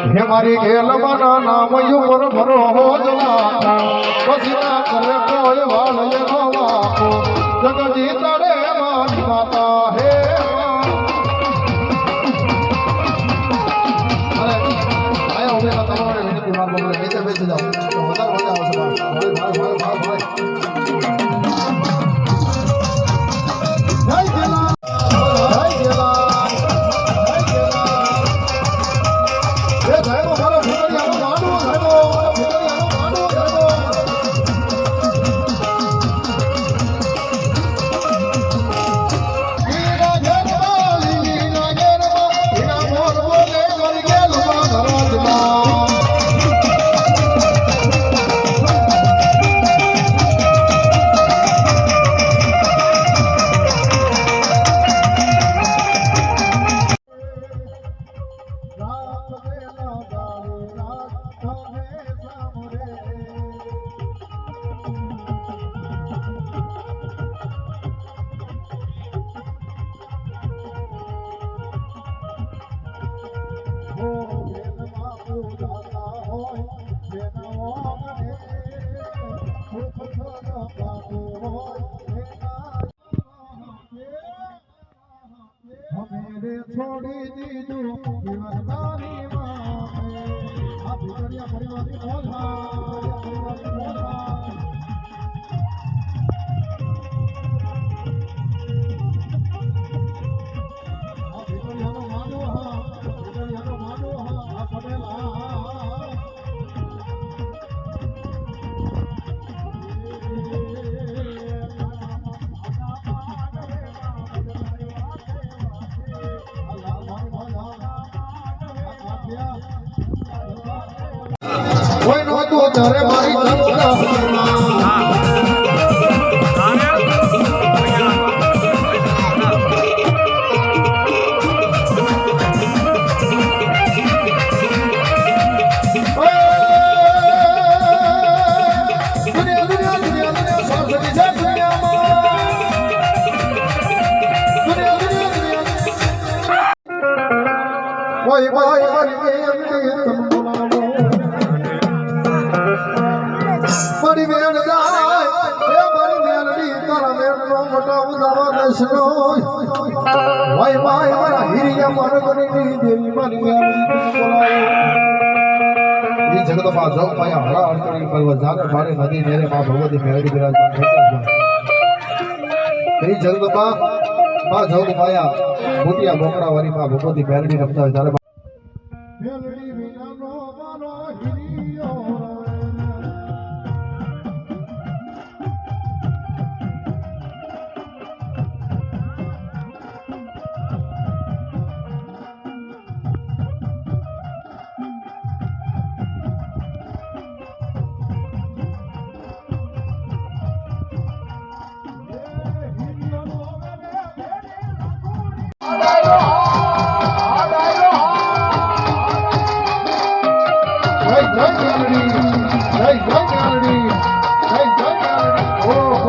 હે મારી ઘેલમાના નામ ઉપર ભરો હો જવા પછી ના કરે કોઈ વાળ ગવા જગજી તરે મારી માતા હે આયા ઉભે તમારે વિનંતી માર બોલે નીચે બેસી જાઓ તો વધારે મજા આવશે ભાઈ છોડી દીધું જીવનદાની માં આ ભીતરિયા પરિવારની કોઈ નહોતું ત્યારે મારી કોઈ ભાઈ મારી મારી મેળ જાય હે મારી મેળડી તારા મેળનો મોટો ઉદારો દર્શનો ભાઈ ભાઈ મારા હિરિયા મારગની દેવી મારી મેળડી બોલાવો એ જગતમાં જોગ પાયા હરા અડકણી પર્વત જાને ભારે નદી મેરે માં ભગવતી મેળડી બિરાજમાન થતા એ જગતમાં માં જોગ પાયા મોટિયા બોકડા વાળી માં ભગવતી મેળડી રમતા હોય ત્યારે મેળડી વિનાનો મારો હિરિયો Oh,